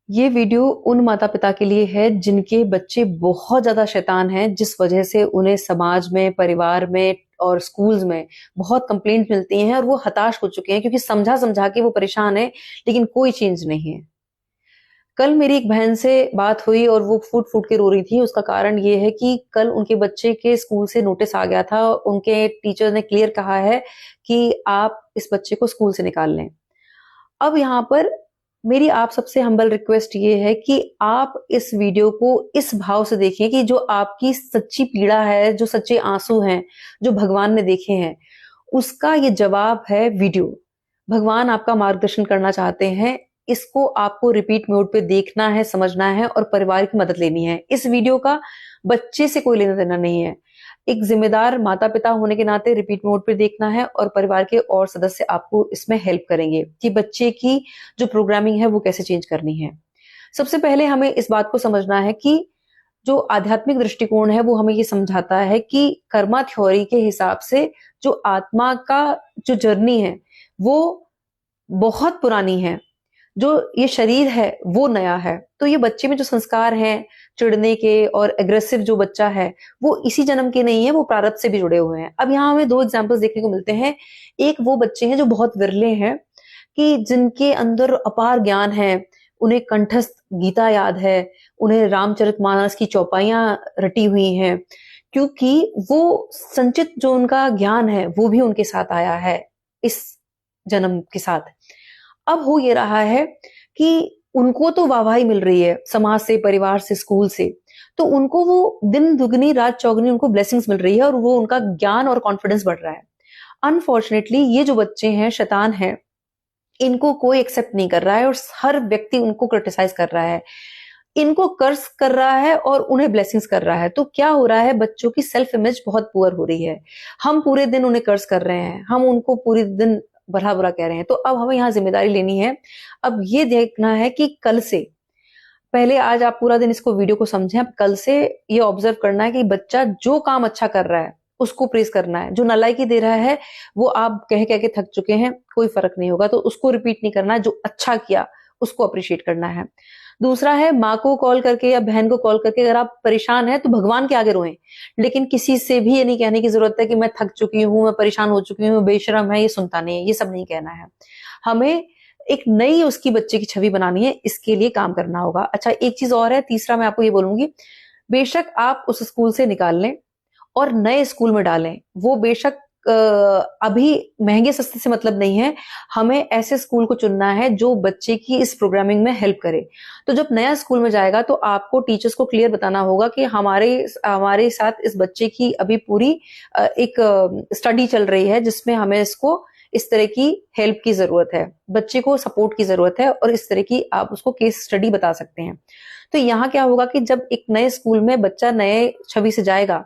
ये वीडियो उन माता-पिता के लिए है जिनके बच्चे बहुत ज़्यादा शैतान हैं, जिस वजह से उन्हें समाज में, परिवार में और स्कूल्स में बहुत कंप्लेंट मिलती हैं और वो हताश हो चुके हैं क्योंकि समझा-समझा के वो परेशान हैं, लेकिन कोई चेंज नहीं है। कल मेरी एक बहन से बात हुई और वो फूट-फूट के रो रही थी। उसका कारण ये है कि कल उनके बच्चे के स्कूल से नोटिस आ गया था। उनके टीचर ने क्लियर कहा है कि आप इस बच्चे को स्कूल से निकाल लें। अब यहाँ पर मेरी आप सबसे हम्बल रिक्वेस्ट ये है कि आप इस वीडियो को इस भाव से देखिए कि जो आपकी सच्ची पीड़ा है, जो सच्चे आंसू हैं, जो भगवान ने देखे हैं, उसका ये जवाब है वीडियो। भगवान आपका मार्गदर्शन करना चाहते हैं। इसको आपको रिपीट मोड पे देखना है, समझना है और परिवार की मदद लेनी है। इस वीडियो का बच्चे से कोई लेना-देना नहीं है। एक ज़िम्मेदार माता-पिता होने के नाते रिपीट मोड पे देखना है और परिवार के और सदस्य आपको इसमें हेल्प करेंगे कि बच्चे की जो प्रोग्रामिंग है वो कैसे चेंज करनी है। सबसे पहले हमें इस बात को समझना है कि जो आध्यात्मिक दृष्टिकोण है वो हमें ये समझाता है कि कर्मा थ्योरी के हिसाब से जो आत्मा का जो जर्नी है वो बहुत पुरानी है। जो ये शरीर है वो नया है। तो ये बच्चे में जो संस्कार हैं चिढ़ने के और एग्रेसिव जो बच्चा है वो इसी जन्म के नहीं है, वो प्रारब्ध से भी जुड़े हुए हैं। अब यहाँ हमें 2 एग्जांपल्स देखने को मिलते हैं। एक वो बच्चे हैं जो बहुत विरले हैं कि जिनके अंदर अपार ज्ञान है, उन्हें कंठस्थ गीता याद है, उन्हें रामचरितमानस की चौपाइयाँ रटी हुई हैं, क्योंकि वो संचित जो उनका ज्ञान है वो भी उनके साथ आया है इस जन्म के साथ। अब हो ये रहा है कि उनको तो वाहवाही मिल रही है समाज से, परिवार से, स्कूल से। तो उनको वो दिन दुगनी रात चौगुनी उनको ब्लेसिंग्स मिल रही है और वो उनका ज्ञान और कॉन्फिडेंस बढ़ रहा है। अनफॉर्चुनेटली ये जो बच्चे हैं, शैतान हैं, इनको कोई एक्सेप्ट नहीं कर रहा है और हर व्यक्ति उनको क्रिटिसाइज कर रहा है। इनको कर्स कर रहा है और उन्हें ब्लेसिंग्स कर रहा है। तो क्या हो रहा है, बच्चों की सेल्फ इमेज बहुत पुअर हो रही है। हम पूरे दिन उन्हें कर्स कर रहे हैं, हम उनको पूरे दिन भला-बुरा कह रहे हैं। तो अब हमें यहाँ ज़िम्मेदारी लेनी है। अब ये देखना है कि कल से पहले आज आप पूरा दिन इसको वीडियो को समझें। अब कल से ये ऑब्जर्व करना है कि बच्चा जो काम अच्छा कर रहा है, उसको प्रेज़ करना है। जो नालायकी दे रहा है, वो आप कह-कह के थक चुके हैं, कोई फ़र्क नहीं होगा। तो उसको रिपीट नहीं करना है, जो अच्छा किया, उसको एप्रिशिएट करना है। दूसरा है माँ को कॉल करके या बहन को कॉल करके अगर आप परेशान हैं तो भगवान के आगे रोएं। लेकिन किसी से भी ये नहीं कहने की ज़रूरत है कि मैं थक चुकी हूँ, मैं परेशान हो चुकी हूँ, बेशर्म है, ये सुनता नहीं है, ये सब नहीं कहना है। हमें एक नई उसकी बच्चे की छवि बनानी है, इसके लिए काम करना होगा। अच्छा, एक चीज़ और है, तीसरा मैं आपको ये बोलूँगी, बेशक आप उस स्कूल से निकाल लें और नए स्कूल में डालें। वो बेशक अभी महँगे-सस्ते से मतलब नहीं है, हमें ऐसे स्कूल को चुनना है जो बच्चे की इस प्रोग्रामिंग में हेल्प करे। तो जब नया स्कूल में जाएगा तो आपको टीचर्स को क्लियर बताना होगा कि हमारे साथ इस बच्चे की अभी पूरी एक स्टडी चल रही है जिसमें हमें इसको इस तरह की हेल्प की ज़रूरत है। बच्चे को सपोर्ट की ज़रूरत है और इस तरह की आप उसको केस स्टडी बता सकते हैं। तो यहाँ क्या होगा कि जब एक नए स्कूल में बच्चा नए छवि से जाएगा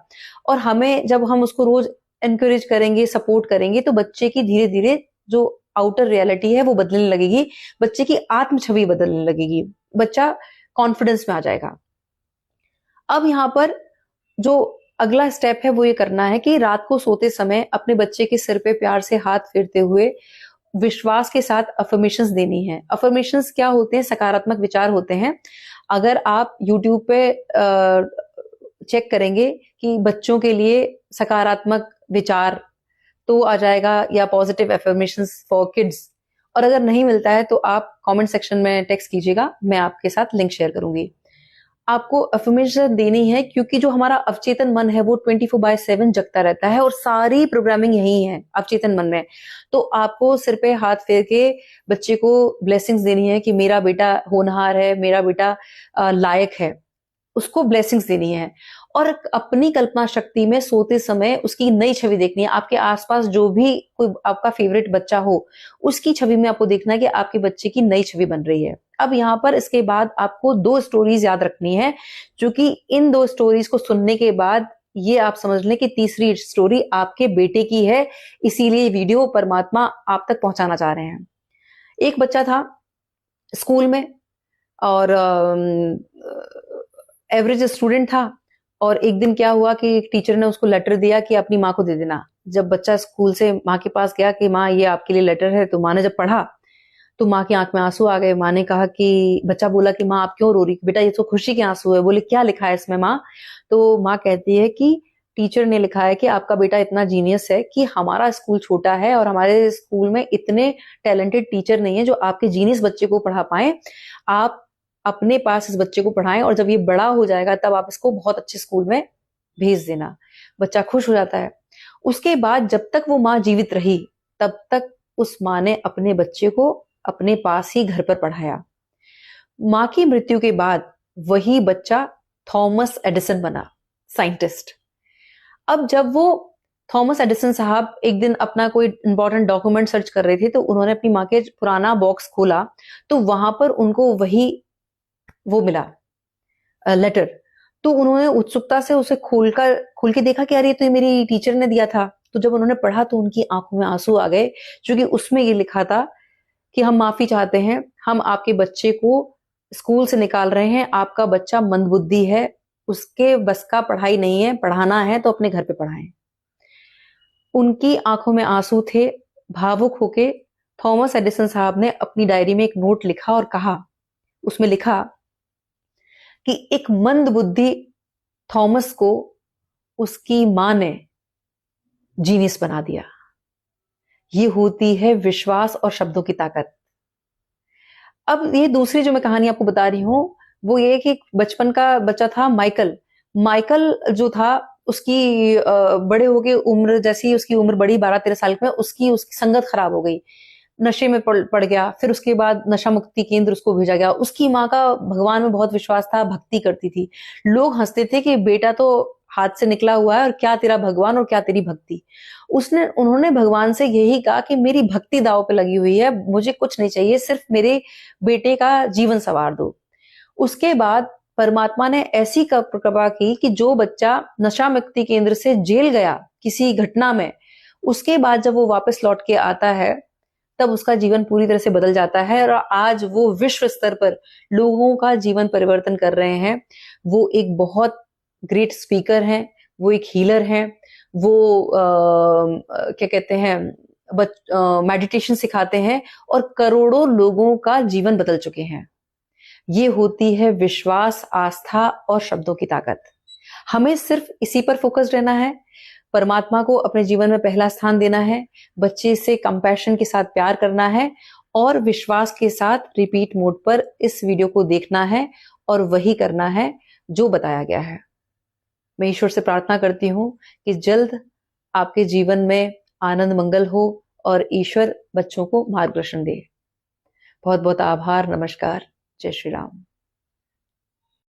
और जब हम उसको रोज़ एनकरेज करेंगे, सपोर्ट करेंगे तो बच्चे की धीरे-धीरे जो आउटर रियलिटी है वो बदलने लगेगी, बच्चे की आत्म छवि बदलने लगेगी, बच्चा कॉन्फिडेंस में आ जाएगा। अब यहाँ पर जो अगला स्टेप है वो ये करना है कि रात को सोते समय अपने बच्चे के सिर पे प्यार से हाथ फेरते हुए विश्वास के साथ अफर्मेशंस देनी है। अफर्मेशंस क्या होते हैं? सकारात्मक विचार होते हैं। अगर आप यूट्यूब पे चेक करेंगे कि बच्चों के लिए सकारात्मक विचार तो आ जाएगा या पॉजिटिव अफर्मेशंस फॉर किड्स, और अगर नहीं मिलता है तो आप कमेंट सेक्शन में टेक्स्ट कीजिएगा, मैं आपके साथ लिंक शेयर करूंगी। आपको अफर्मेशन देनी है क्योंकि जो हमारा अवचेतन मन है वो 24/7 जगता रहता है और सारी प्रोग्रामिंग यही है अवचेतन मन में। तो आपको सिर पे हाथ फेर के बच्चे को ब्लेसिंग्स देनी है कि मेरा बेटा होनहार है, मेरा बेटा लायक है, उसको ब्लेसिंग्स देनी है। और अपनी कल्पना शक्ति में सोते समय उसकी नई छवि देखनी है। आपके आसपास जो भी कोई आपका फेवरेट बच्चा हो, उसकी छवि में आपको देखना है कि आपके बच्चे की नई छवि बन रही है। अब यहाँ पर इसके बाद आपको 2 स्टोरीज याद रखनी है, जो कि इन 2 स्टोरीज को सुनने के बाद ये आप समझ लें कि तीसरी स्टोरी आपके बेटे की है, इसीलिए वीडियो परमात्मा आप तक पहुंचाना चाह रहे हैं। एक बच्चा था स्कूल में और एवरेज स्टूडेंट था, और एक दिन क्या हुआ कि एक टीचर ने उसको लेटर दिया कि अपनी माँ को दे देना। जब बच्चा स्कूल से माँ के पास गया कि माँ ये आपके लिए लेटर है, तो माँ ने जब पढ़ा तो माँ की आंख में आंसू आ गए। माँ ने कहा कि बच्चा बोला कि माँ आप क्यों रो रही? बेटा ये तो खुशी के आंसू है। बोले क्या लिखा है इसमें माँ? तो माँ कहती है कि टीचर ने लिखा है कि आपका बेटा इतना जीनियस है कि हमारा स्कूल छोटा है और हमारे स्कूल में इतने टैलेंटेड टीचर नहीं है जो आपके जीनियस बच्चे को पढ़ा पाए। आप अपने पास इस बच्चे को पढ़ाएं और जब ये बड़ा हो जाएगा तब आप इसको बहुत अच्छे स्कूल में भेज देना। बच्चा खुश हो जाता है। उसके बाद जब तक वो माँ जीवित रही तब तक उस माँ ने अपने बच्चे को अपने पास ही घर पर पढ़ाया। माँ की मृत्यु के बाद वही बच्चा थॉमस एडिसन बना, साइंटिस्ट। अब जब वो थॉमस एडिसन साहब एक दिन अपना कोई इंपॉर्टेंट डॉक्यूमेंट सर्च कर रहे थे तो उन्होंने अपनी माँ के पुराना बॉक्स खोला तो वहां पर उनको वही वो मिला लेटर। तो उन्होंने उत्सुकता से उसे खोल के देखा कि यार ये तो मेरी टीचर ने दिया था। तो जब उन्होंने पढ़ा तो उनकी आंखों में आंसू आ गए, क्योंकि उसमें ये लिखा था कि हम माफी चाहते हैं, हम आपके बच्चे को स्कूल से निकाल रहे हैं। आपका बच्चा मंदबुद्धि है, उसके बस का पढ़ाई नहीं है, पढ़ाना है तो अपने घर पे पढ़ाएं। उनकी आंखों में आंसू थे। भावुक होके थॉमस एडिसन साहब ने अपनी डायरी में एक नोट लिखा और कहा, उसमें लिखा कि एक मंदबुद्धि थॉमस को उसकी मां ने जीनियस बना दिया। ये होती है विश्वास और शब्दों की ताकत। अब ये दूसरी जो मैं कहानी आपको बता रही हूं वो ये कि एक बचपन का बच्चा था माइकल। माइकल जो था उसकी बड़े हो गए, उम्र जैसी उसकी उम्र बढ़ी 12-13 साल में उसकी संगत खराब हो गई, नशे में पड़ गया। फिर उसके बाद नशा मुक्ति केंद्र उसको भेजा गया। उसकी माँ का भगवान में बहुत विश्वास था, भक्ति करती थी। लोग हंसते थे कि बेटा तो हाथ से निकला हुआ है और क्या तेरा भगवान और क्या तेरी भक्ति। उन्होंने भगवान से यही कहा कि मेरी भक्ति दांव पे लगी हुई है, मुझे कुछ नहीं चाहिए, सिर्फ मेरे बेटे का जीवन संवार दो। उसके बाद परमात्मा ने ऐसी कृपा की कि जो बच्चा नशा मुक्ति केंद्र से जेल गया किसी घटना में, उसके बाद जब वो वापस लौट के आता है तब उसका जीवन पूरी तरह से बदल जाता है और आज वो विश्व स्तर पर लोगों का जीवन परिवर्तन कर रहे हैं। वो एक बहुत ग्रेट स्पीकर हैं, वो एक हीलर हैं, वो क्या कहते हैं मेडिटेशन सिखाते हैं और करोड़ों लोगों का जीवन बदल चुके हैं। ये होती है विश्वास, आस्था और शब्दों की ताकत। हमें सिर्फ इसी पर फोकस रहना है, परमात्मा को अपने जीवन में पहला स्थान देना है, बच्चे से कंपैशन के साथ प्यार करना है और विश्वास के साथ रिपीट मोड पर इस वीडियो को देखना है और वही करना है जो बताया गया है। मैं ईश्वर से प्रार्थना करती हूँ कि जल्द आपके जीवन में आनंद मंगल हो और ईश्वर बच्चों को मार्गदर्शन दे। बहुत बहुत आभार। नमस्कार। जय श्री राम।